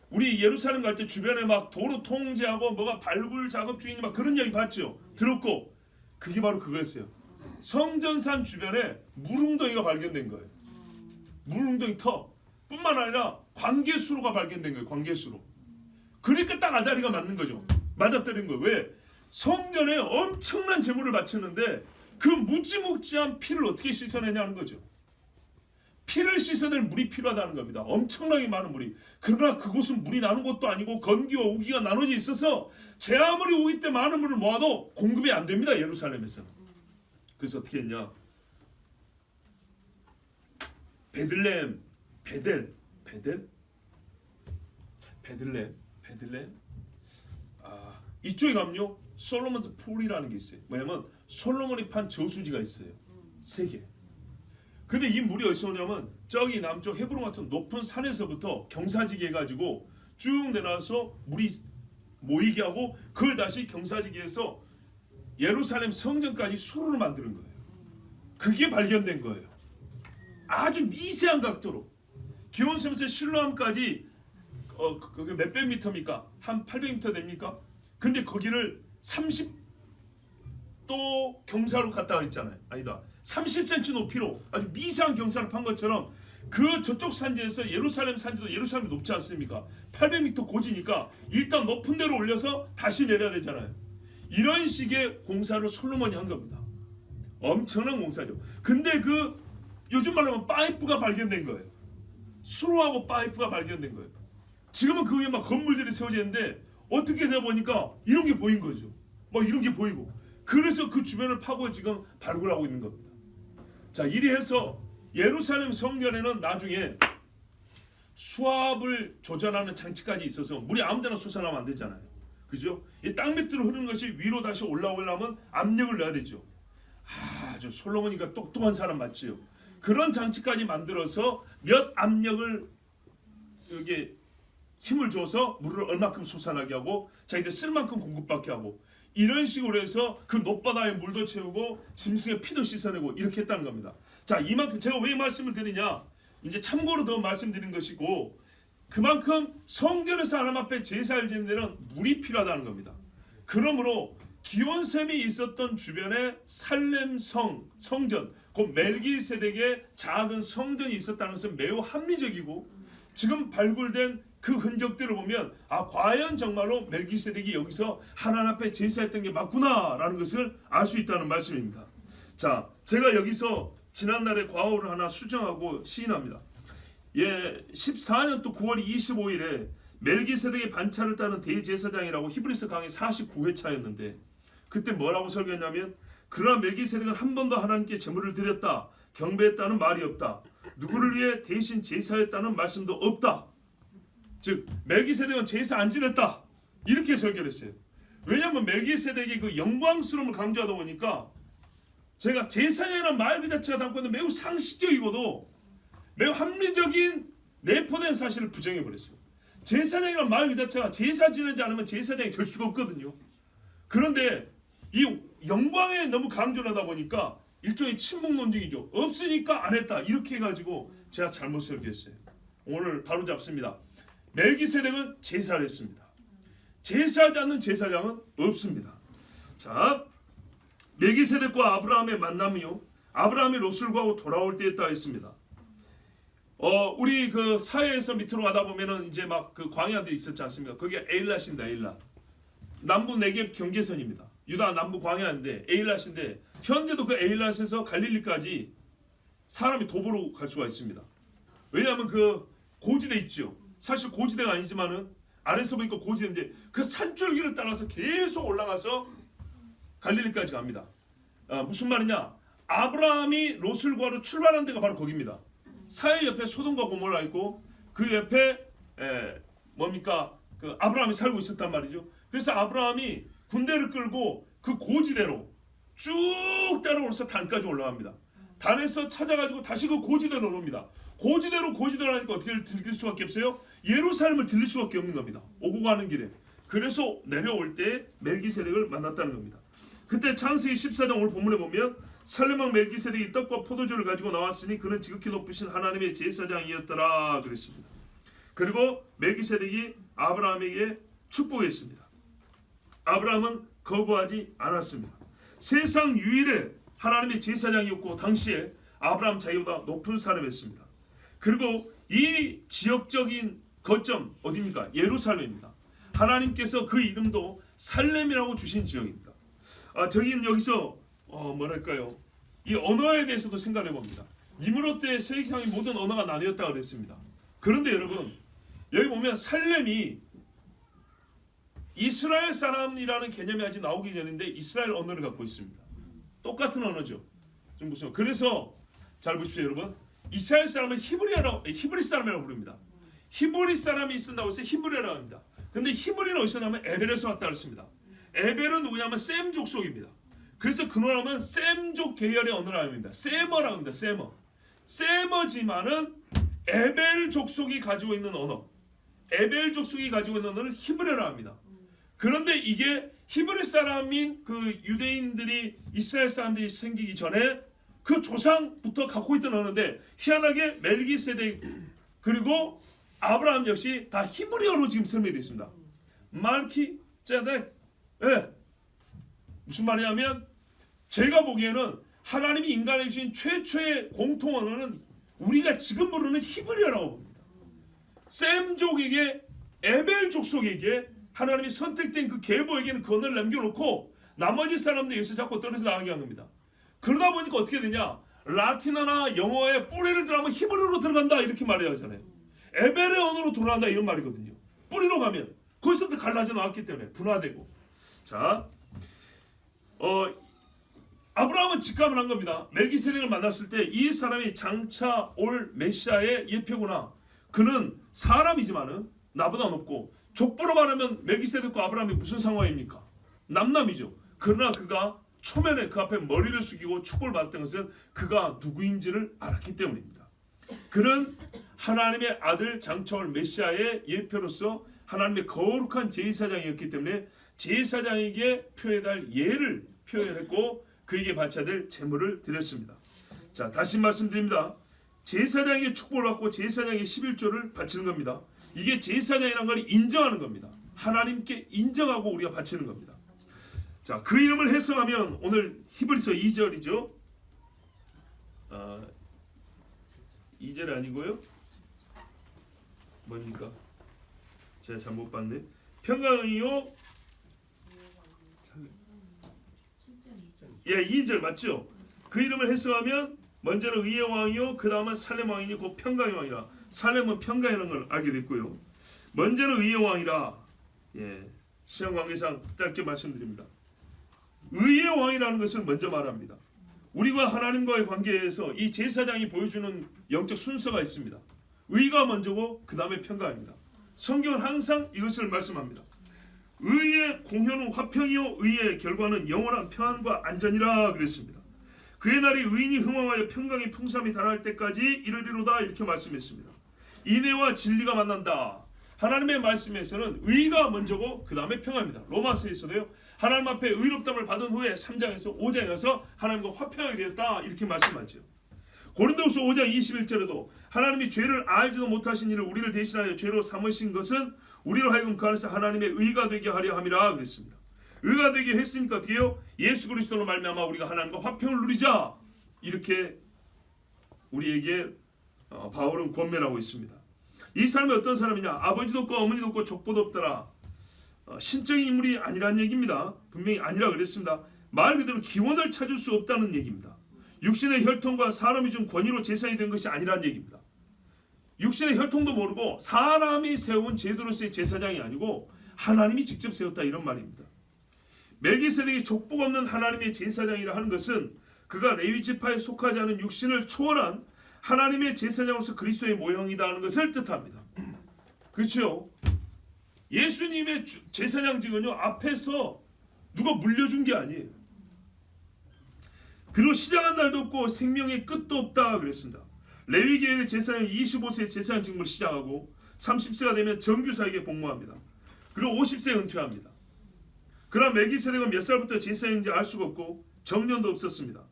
우리 예루살렘 갈 때 주변에 막 도로 통제하고 뭐가 발굴 작업 중이니 막 그런 이야기 봤죠. 들었고 그게 바로 그거였어요. 성전산 주변에 물웅덩이가 발견된 거예요. 물웅덩이 터뿐만 아니라 광개수로가 발견된 거예요. 광개수로. 그러니까 딱 아다리가 맞는 거죠. 맞아떨린 거예요. 왜? 성전에 엄청난 제물을 바쳤는데 그 무지묵지한 피를 어떻게 씻어내냐는 거죠. 피를 씻어낼 물이 필요하다는 겁니다. 엄청나게 많은 물이. 그러나 그곳은 물이 나는 곳도 아니고 건기와 우기가 나눠져 있어서 제 아무리 우기 때 많은 물을 모아도 공급이 안 됩니다. 예루살렘에서는. 그래서 어떻게 했냐? 베들레헴, 이쪽에 가면요 솔로몬스 풀이라는 게 있어요. 뭐냐면 솔로몬이 판 저수지가 있어요. 3개. 근데 이 물이 어디서 오냐면 저기 남쪽 헤브론 같은 높은 산에서부터 경사지게 해가지고 쭉 내려와서 물이 모이게 하고 그걸 다시 경사지게해서 예루살렘 성전까지 수로를 만드는 거예요. 그게 발견된 거예요. 아주 미세한 각도로 기온섬에서 실로암까지 그게 몇백 미터입니까? 한 800m 됩니까? 근데 거기를 30도 경사로 갔다가 있잖아요. 아니다. 30cm 높이로 아주 미세한 경사를 판 것처럼 그 저쪽 산지에서 예루살렘 산지도 예루살렘이 높지 않습니까? 800m 고지니까 일단 높은 데로 올려서 다시 내려야 되잖아요. 이런 식의 공사를 솔로몬이 한 겁니다. 엄청난 공사죠. 근데 그 요즘 말하면 파이프가 발견된 거예요. 수로하고 파이프가 발견된 거예요. 지금은 그 위에 막 건물들이 세워져 있는데 어떻게 되다 보니까 이런 게 보인 거죠. 막 이런 게 보이고. 그래서 그 주변을 파고 지금 발굴하고 있는 겁니다. 자, 이리 해서 예루살렘 성전에는 나중에 수압을 조절하는 장치까지 있어서 물이 아무데나 솟아나면 안 되잖아요. 그죠? 이 땅 밑으로 흐르는 것이 위로 다시 올라오려면 압력을 넣어야 되죠. 저 솔로몬이가 똑똑한 사람 맞지요? 그런 장치까지 만들어서 몇 압력을 여기 힘을 줘서 물을 얼마큼 솟아나게 하고 자기들 쓸 만큼 공급받게 하고 이런 식으로 해서 그 높바다에 물도 채우고 짐승의 피도 씻어내고 이렇게 했다는 겁니다. 자, 이만큼 제가 왜 말씀을 드리냐? 이제 참고로 더 말씀드린 것이고 그만큼 성전에서 하나님 앞에 제사를 지는 데는 물이 필요하다는 겁니다. 그러므로 기온샘이 있었던 주변에 살렘 성전, 곧 멜기세덱의 작은 성전이 있었다는 것은 매우 합리적이고 지금 발굴된 그 흔적들을 보면 과연 정말로 멜기세덱이 여기서 하나님 앞에 제사했던 게 맞구나라는 것을 알 수 있다는 말씀입니다. 자, 제가 여기서 지난날의 과오를 하나 수정하고 시인합니다. 14년도 9월 25일에 멜기세덱의 반차를 따는 대제사장이라고 히브리서 강의 49회차였는데 그때 뭐라고 설교했냐면 그러나 멜기세덱은 한 번도 하나님께 제물을 드렸다, 경배했다는 말이 없다, 누구를 위해 대신 제사했다는 말씀도 없다. 즉 멜기세덱은 제사 안 지냈다 이렇게 설교를 했어요. 왜냐하면 멜기세덱의 그 영광스러움을 강조하다 보니까 제가 제사장이라는 말 그 자체가 담고 있는 매우 상식적이고도 매우 합리적인 내포된 사실을 부정해버렸어요. 제사장이라는 말 그 자체가 제사 지내지 않으면 제사장이 될 수가 없거든요. 그런데 이 영광에 너무 강조를 하다 보니까 일종의 침묵 논증이죠. 없으니까 안 했다 이렇게 해가지고 제가 잘못 설교했어요. 오늘 바로 잡습니다. 멜기세덱은 제사를 했습니다. 제사하지 않는 제사장은 없습니다. 자, 멜기세덱과 아브라함의 만남이요. 아브라함이 롯을 구하고 돌아올 때였다 했습니다. 우리 그 사해에서 밑으로 가다 보면은 이제 막 그 광야들이 있었지 않습니까? 거기가 에일랏입니다. 에일랏. 남부 네겝 경계선입니다. 유다 남부 광야인데 에일랏인데 현재도 그 에일랏에서 갈릴리까지 사람이 도보로 갈 수가 있습니다. 왜냐하면 그 고지대 있죠. 사실 고지대가 아니지만은 아래서 보니까 고지대인데 그 산줄기를 따라서 계속 올라가서 갈릴리까지 갑니다. 무슨 말이냐? 아브라함이 롯을 구하러 출발한 데가 바로 거기입니다. 사해 옆에 소돔과 고모라 있고 그 옆에 뭡니까? 그 아브라함이 살고 있었단 말이죠. 그래서 아브라함이 군대를 끌고 그 고지대로 쭉 따라오면서 단까지 올라갑니다. 단에서 찾아가지고 다시 그 고지대로 옵니다. 고지대로 하니까 어떻게 들릴 수밖에 없어요? 예루살렘을 들릴 수밖에 없는 겁니다. 오고 가는 길에. 그래서 내려올 때 멜기세덱을 만났다는 겁니다. 그때 창세기 14장 오늘 본문에 보면 살렘왕 멜기세덱이 떡과 포도주를 가지고 나왔으니 그는 지극히 높으신 하나님의 제사장이었더라 그랬습니다. 그리고 멜기세덱이 아브라함에게 축복했습니다. 아브라함은 거부하지 않았습니다. 세상 유일의 하나님의 제사장이었고 당시에 아브라함 자기보다 높은 사람이었습니다. 그리고 이 지역적인 거점 어디입니까? 예루살렘입니다. 하나님께서 그 이름도 살렘이라고 주신 지역입니다. 저기는 여기서 뭐랄까요? 이 언어에 대해서도 생각해 봅니다. 니므롯 때 세계상의 모든 언어가 나뉘었다고 그랬습니다. 그런데 여러분 여기 보면 살렘이 이스라엘 사람이라는 개념이 아직 나오기 전인데 이스라엘 언어를 갖고 있습니다. 똑같은 언어죠. 좀 보세요. 그래서 잘 보십시오, 여러분. 이스라엘 사람은 히브리 사람이라고 부릅니다. 히브리 사람이 쓴다고 해서 히브리라고 합니다. 근데 히브리는 어디서 나면 에벨에서 왔다 그랬습니다. 에벨은 누구냐면 셈 족속입니다. 그래서 그 나라는 셈족 계열의 언어라고 합니다. 세머라고 합니다. 세머지만은 에벨 족속이 가지고 있는 언어, 에벨 족속이 가지고 있는 언어를 히브리라고 합니다. 그런데 이게 히브리 사람인 그 유대인들이 이스라엘 사람들이 생기기 전에 그 조상부터 갖고 있던 언어인데 희한하게 멜기세덱 그리고 아브라함 역시 다 히브리어로 지금 설명되어 있습니다. 말키세덱. 예. 무슨 말이냐면 제가 보기에는 하나님이 인간에 주신 최초의 공통 언어는 우리가 지금 부르는 히브리어라고 봅니다. 셈족에게 에벨 족속에게 하나님이 선택된 그 계보에게는 그 언어를 남겨놓고 나머지 사람들 여기서 자꾸 떨어져 나가게 한 겁니다. 그러다 보니까 어떻게 되냐? 라틴어나 영어에 뿌리를 들어가면 히브리어로 들어간다 이렇게 말해야 하잖아요. 에벨의 언어로 돌아간다 이런 말이거든요. 뿌리로 가면 거기서부터 갈라져 나왔기 때문에 분화되고. 자, 아브라함은 직감을 한 겁니다. 멜기세덱을 만났을 때 이 사람이 장차 올 메시아의 예표구나. 그는 사람이지만은 나보다 높고 족보로 말하면 멜기세덱과 아브라함이 무슨 상황입니까? 남남이죠. 그러나 그가 초면에 그 앞에 머리를 숙이고 축복을 받았던 것은 그가 누구인지를 알았기 때문입니다. 그는 하나님의 아들 장차 올 메시아의 예표로서 하나님의 거룩한 제사장이었기 때문에 제사장에게 표해달 예를 표현했고 그에게 바쳐야 될 제물을 드렸습니다. 자, 다시 말씀드립니다. 제사장에게 축복을 받고 제사장에게 11조를 바치는 겁니다. 이게 제사장이라는 걸 인정하는 겁니다. 하나님께 인정하고 우리가 바치는 겁니다. 자, 그 이름을 해석하면 오늘 히브리서 2절이죠. 2절 아니고요. 뭡니까? 제가 잘못 봤네. 평강이요. 예, 2절 맞죠? 그 이름을 해석하면 먼저는 의의 왕이요, 그 다음은 살렘 왕이니 곧 평강의 왕이라. 살렘은 평강이라는 걸 알게 됐고요. 먼저는 의의 왕이라. 예, 시간 관계상 짧게 말씀드립니다. 의의 왕이라는 것을 먼저 말합니다. 우리가 하나님과의 관계에서 이 제사장이 보여주는 영적 순서가 있습니다. 의가 먼저고 그 다음에 평강입니다. 성경은 항상 이것을 말씀합니다. 의의 공효는 화평이요 의의 결과는 영원한 평안과 안전이라 그랬습니다. 그의 날이 의인이 흥왕하여 평강의 풍성함이 달할 때까지 이르리로다 이렇게 말씀했습니다. 인애와 진리가 만난다. 하나님의 말씀에서는 의가 먼저고 그 다음에 평안입니다. 로마서에서도요. 하나님 앞에 의롭다함을 받은 후에 3장에서 5장에 가서 하나님과 화평하게 되었다 이렇게 말씀하죠. 고린도후서 5장 21절에도 하나님이 죄를 알지도 못하신 이를 우리를 대신하여 죄로 삼으신 것은 우리로 하여금 그 안에서 하나님의 의가 되게 하려 함이라 그랬습니다. 의가 되게 했으니까 어떻게 해요? 예수 그리스도로 말미암아 우리가 하나님과 화평을 누리자 이렇게 우리에게 바울은 권면하고 있습니다. 이 사람이 어떤 사람이냐? 아버지도 없고 어머니도 없고 족보도 없더라. 신적인 인물이 아니란 얘기입니다. 분명히 아니라 그랬습니다. 말 그대로 기원을 찾을 수 없다는 얘기입니다. 육신의 혈통과 사람이 준 권위로 제사장이 된 것이 아니란 얘기입니다. 육신의 혈통도 모르고 사람이 세운 제도로서의 제사장이 아니고 하나님이 직접 세웠다 이런 말입니다. 멜기세덱이 족보가 없는 하나님의 제사장이라 하는 것은 그가 레위 지파에 속하지 않은 육신을 초월한 하나님의 제사장으로서 그리스도의 모형이다 하는 것을 뜻합니다. 그렇죠? 예수님의 제사장직은요 앞에서 누가 물려준 게 아니에요. 그리고 시작한 날도 없고 생명의 끝도 없다 그랬습니다. 레위 계열의 제사장이 25세에 제사장 직무를 시작하고 30세가 되면 정규사에게 복무합니다. 그리고 50세에 은퇴합니다. 그러나 멜기세덱은 몇 살부터 제사장인지 알 수가 없고 정년도 없었습니다.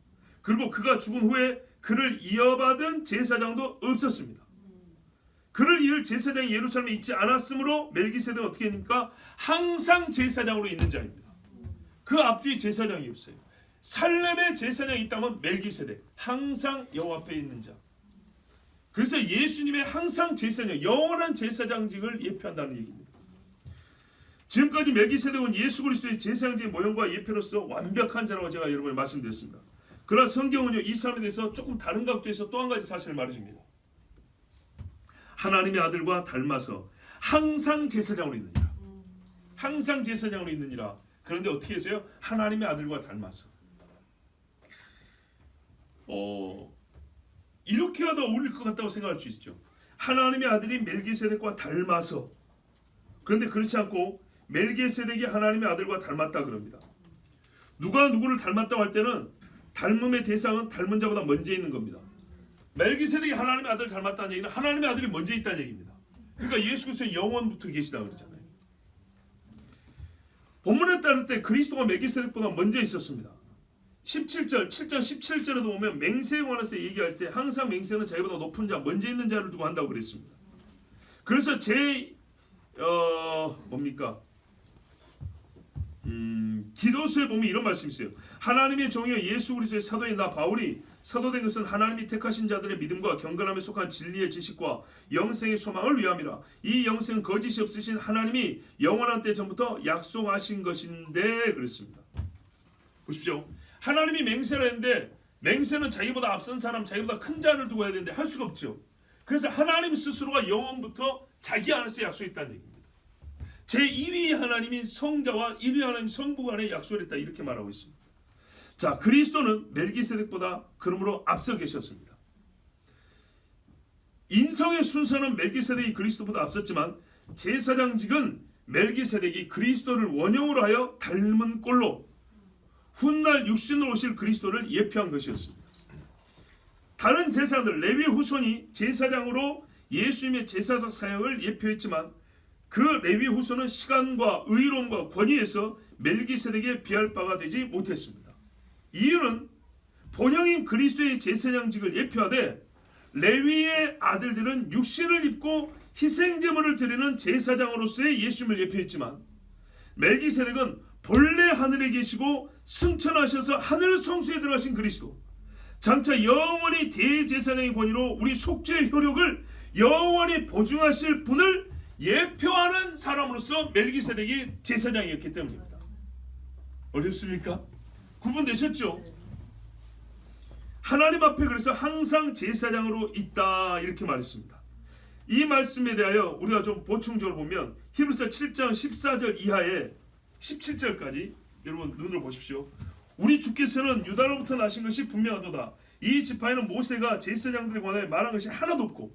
그리고 그가 죽은 후에 그를 이어받은 제사장도 없었습니다. 그를 이을 제사장이 예루살렘에 있지 않았으므로 멜기세덱은 어떻게 됩니까? 항상 제사장으로 있는 자입니다. 그 앞뒤에 제사장이 없어요. 살렘에 제사장이 있다면 멜기세덱, 항상 여호와 앞에 있는 자. 그래서 예수님의 항상 제사장, 영원한 제사장직을 예표한다는 얘기입니다. 지금까지 멜기세덱은 예수 그리스도의 제사장직의 모형과 예표로서 완벽한 자라고 제가 여러분에 말씀드렸습니다. 그러나 성경은요, 이 사람에 대해서 조금 다른 각도에서 또 한 가지 사실을 말해줍니다. 하나님의 아들과 닮아서 항상 제사장으로 있느니라. 항상 제사장으로 있느니라. 그런데 어떻게 해서요? 하나님의 아들과 닮아서. 이렇게가 더 어울릴 것 같다고 생각할 수 있죠. 하나님의 아들이 멜기세덱과 닮아서. 그런데 그렇지 않고 멜기세덱이 하나님의 아들과 닮았다 그럽니다. 누가 누구를 닮았다고 할 때는 닮음의 대상은 닮은 자보다 먼저 있는 겁니다. 멜기세덱이 하나님의 아들을 닮았다는 얘기는 하나님의 아들이 먼저 있다는 얘기입니다. 그러니까 예수 그리스도는 영원부터 계시다고 그러잖아요. 본문에 따를 때 그리스도가 멜기세덱보다 먼저 있었습니다. 7장 17절에도 보면 맹세에 관해서 얘기할 때 항상 맹세는 자기보다 높은 자, 먼저 있는 자를 두고 한다고 그랬습니다. 그래서 디도서에 보면 이런 말씀이 있어요. 하나님의 종이여 예수 그리스도의 사도인 나 바울이 사도된 것은 하나님이 택하신 자들의 믿음과 경건함에 속한 진리의 지식과 영생의 소망을 위함이라. 이 영생은 거짓이 없으신 하나님이 영원한 때 전부터 약속하신 것인데 그랬습니다. 보십시오. 하나님이 맹세를 했는데 맹세는 자기보다 앞선 사람, 자기보다 큰 자를 두고 해야 되는데 할 수가 없죠. 그래서 하나님 스스로가 영원부터 자기 안에서 약속했다는 얘기입니다. 제2위 하나님인 성자와 1위 하나님 성부 간에 약속을 했다 이렇게 말하고 있습니다. 자, 그리스도는 멜기세덱보다 그러므로 앞서 계셨습니다. 인성의 순서는 멜기세덱이 그리스도보다 앞섰지만 제사장직은 멜기세덱이 그리스도를 원형으로 하여 닮은 꼴로 훗날 육신으로 오실 그리스도를 예표한 것이었습니다. 다른 제사장들 레위 후손이 제사장으로 예수님의 제사적 사역을 예표했지만 그 레위 후손은 시간과 의로움과 권위에서 멜기세덱에 비할 바가 되지 못했습니다. 이유는 본형인 그리스도의 제사장직을 예표하되 레위의 아들들은 육신을 입고 희생제물을 드리는 제사장으로서의 예수님을 예표했지만 멜기세덱은 본래 하늘에 계시고 승천하셔서 하늘 성소에 들어가신 그리스도, 장차 영원히 대제사장의 권위로 우리 속죄의 효력을 영원히 보증하실 분을 예표하는 사람으로서 멜기세덱이 제사장이었기 때문입니다. 어렵습니까? 구분되셨죠? 하나님 앞에 그래서 항상 제사장으로 있다 이렇게 말했습니다. 이 말씀에 대하여 우리가 좀 보충적으로 보면 히브리서 7장 14절 이하에 17절까지 여러분 눈으로 보십시오. 우리 주께서는 유다로부터 나신 것이 분명하도다. 이 지파에는 모세가 제사장들에 관하여 말한 것이 하나도 없고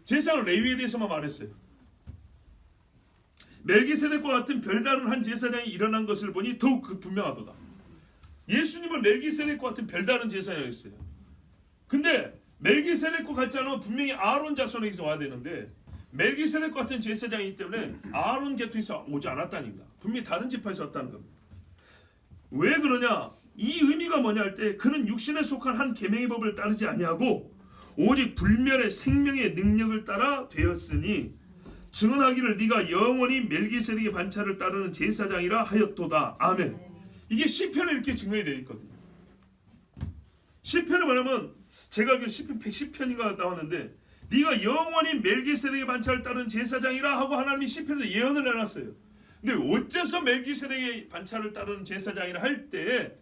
제사장 레위에 대해서만 말했어요. 멜기세덱과 같은 별다른 한 제사장이 일어난 것을 보니 더욱 분명하도다. 예수님은 멜기세덱과 같은 별다른 제사장이었어요. 근데 멜기세덱과 같지 않으면 분명히 아론 자손에게서 와야 되는데 멜기세덱과 같은 제사장이기 때문에 아론 계통에서 오지 않았다는 겁니다. 분명히 다른 지파에서 왔다는 겁니다. 왜 그러냐? 이 의미가 뭐냐 할 때 그는 육신에 속한 한 계명의 법을 따르지 아니하고 오직 불멸의 생명의 능력을 따라 되었으니 증언하기를 네가 영원히 멜기세덱의 반차를 따르는 제사장이라 하였도다. 아멘. 이게 시편에 이렇게 증명이 되어 있거든요. 시편에 말하면 제가 알기로 시편 110편인가 나왔는데 네가 영원히 멜기세덱의 반차를 따르는 제사장이라 하고 하나님이 시편에 예언을 해놨어요. 근데 어째서 멜기세덱의 반차를 따르는 제사장이라 할 때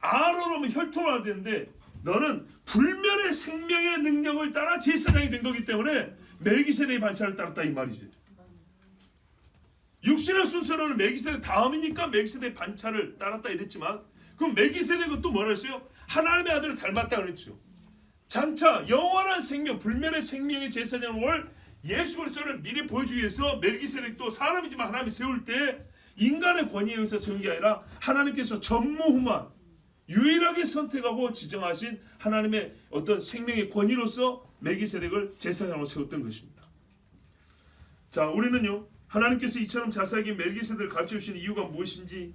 아론은 혈통을 해야 되는데 너는 불멸의 생명의 능력을 따라 제사장이 된 거기 때문에 멜기세덱의 반차를 따랐다 이 말이지. 육신의 순서로는 멜기세덱 다음이니까 멜기세덱의 반차를 따랐다 이랬지만 그럼 멜기세덱은 또 뭐라 했어요? 하나님의 아들을 닮았다 그랬죠. 장차 영원한 생명, 불멸의 생명의 제사장을 예수 그리스도를 미리 보여주기 위해서 멜기세덱도 사람이지만 하나님이 세울 때 인간의 권위에 의해서 세운 게 아니라 하나님께서 전무후무한 유일하게 선택하고 지정하신 하나님의 어떤 생명의 권위로서 멜기세덱을 제사장으로 세웠던 것입니다. 자, 우리는요 하나님께서 이처럼 자세하게 멜기세덱을 가르쳐 주신 이유가 무엇인지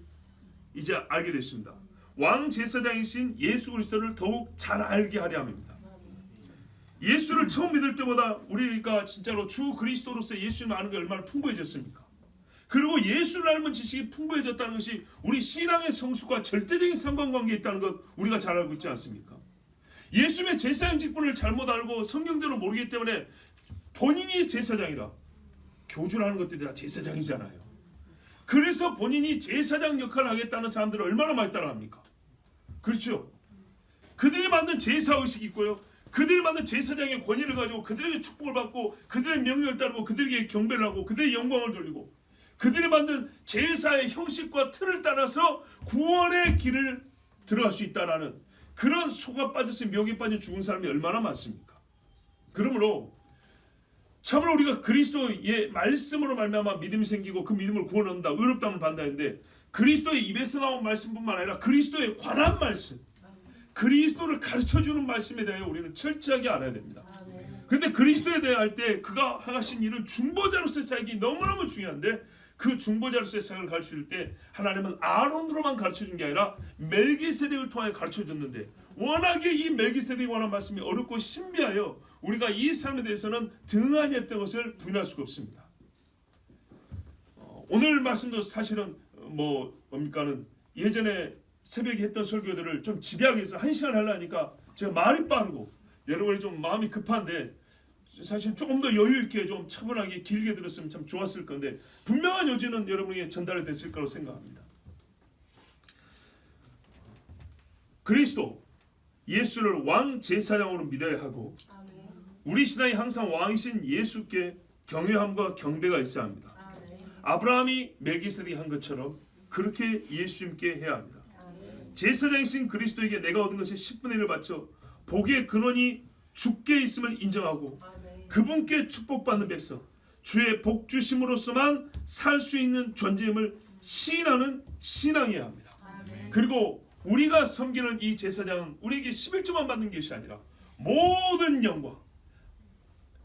이제 알게 됐습니다. 왕 제사장이신 예수 그리스도를 더욱 잘 알게 하려 함입니다. 예수를 처음 믿을 때보다 우리가 진짜로 주 그리스도로서 예수님을 아는 게 얼마나 풍부해졌습니까? 그리고 예수를 알면 지식이 풍부해졌다는 것이 우리 신앙의 성숙과 절대적인 상관관계에 있다는 것 우리가 잘 알고 있지 않습니까? 예수님의 제사장 직분을 잘못 알고 성경대로 모르기 때문에 본인이 제사장이라 교주를 하는 것들이 다 제사장이잖아요. 그래서 본인이 제사장 역할을 하겠다는 사람들을 얼마나 많이 따라합니까? 그렇죠? 그들이 만든 제사의식이 있고요, 그들이 만든 제사장의 권위를 가지고 그들에게 축복을 받고 그들의 명령을 따르고 그들에게 경배를 하고 그들의 영광을 돌리고 그들이 만든 제사의 형식과 틀을 따라서 구원의 길을 들어갈 수 있다라는 그런 속아 빠져서 묘에 빠져 죽은 사람이 얼마나 많습니까? 그러므로 참으로 우리가 그리스도의 말씀으로 말미암아 믿음이 생기고 그 믿음을 구원 얻는다, 의롭다함을 받는다는데 그리스도의 입에서 나온 말씀뿐만 아니라 그리스도에 관한 말씀, 그리스도를 가르쳐주는 말씀에 대해 우리는 철저하게 알아야 됩니다. 그런데 그리스도에 대해 할 때 그가 하신 일은 중보자로서의 사역이 너무너무 중요한데 그 중보자로서의 사역을 가르칠 때 하나님은 아론으로만 가르쳐준 게 아니라 멜기세덱을 통하여 가르쳐줬는데 워낙에 이 멜기세덱에 관한 말씀이 어렵고 신비하여 우리가 이 사람에 대해서는 등한히 했던 것을 부인할 수가 없습니다. 오늘 말씀도 사실은 뭡니까는 예전에 새벽에 했던 설교들을 좀 집약해서 해서 1시간 하려니까 제가 말이 빠르고 여러분이 좀 마음이 급한데 사실 조금 더 여유 있게 좀 차분하게 길게 들었으면 참 좋았을 건데 분명한 요지는 여러분에게 전달이 됐을 거라고 생각합니다. 그리스도 예수를 왕 제사장으로 믿어야 하고 우리 신앙이 항상 왕이신 예수께 경외함과 경배가 있어야 합니다. 아브라함이 멜기세덱이 한 것처럼 그렇게 예수님께 해야 합니다. 제사장이신 그리스도에게 내가 얻은 것의 10분의 1을 바쳐 복의 근원이 주께 있음을 인정하고 그분께 축복받는 백성, 주의 복 주심으로서만 살 수 있는 존재임을 시인하는 신앙이어야 합니다. 그리고 우리가 섬기는 이 제사장은 우리에게 11조만 받는 것이 아니라 모든 영광,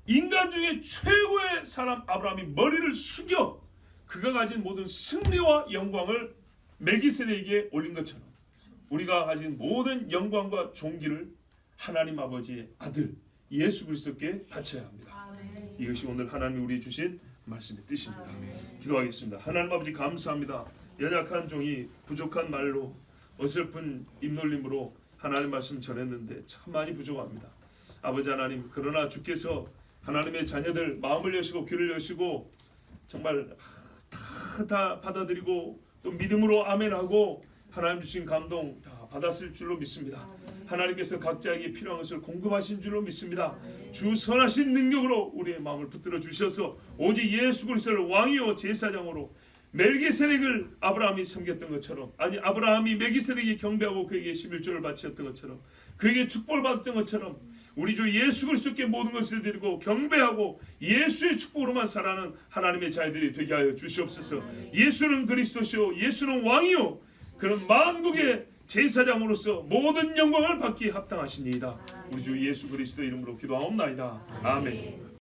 인간 중에 최고의 사람 아브라함이 머리를 숙여 그가 가진 모든 승리와 영광을 멜기세덱에게 올린 것처럼 우리가 가진 모든 영광과 존귀를 하나님 아버지의 아들 예수 그리스도께 바쳐야 합니다. 이것이 오늘 하나님이 우리 주신 말씀의 뜻입니다. 기도하겠습니다. 하나님 아버지 감사합니다. 연약한 종이 부족한 말로 어설픈 입놀림으로 하나님 말씀 전했는데 참 많이 부족합니다. 아버지 하나님, 그러나 주께서 하나님의 자녀들 마음을 여시고 귀를 여시고 정말 다 받아들이고 또 믿음으로 아멘하고 하나님 주신 감동 다 받았을 줄로 믿습니다. 하나님께서 각자에게 필요한 것을 공급하신 줄로 믿습니다. 주 선하신 능력으로 우리의 마음을 붙들어 주셔서 오직 예수 그리스도를 왕이요 제사장으로 멜기세덱을 아브라함이 섬겼던 것처럼, 아니 아브라함이 멜기세덱에게 경배하고 그에게 11조를 바치었던 것처럼, 그에게 축복을 받았던 것처럼 우리 주 예수 그리스도께 모든 것을 드리고 경배하고 예수의 축복으로만 살아가는 하나님의 자녀들이 되게 하여 주시옵소서. 예수는 그리스도시요 예수는 왕이요 그런 만국의 제사장으로서 모든 영광을 받기에 합당하시니이다. 우리 주 예수 그리스도 이름으로 기도하옵나이다. 아멘.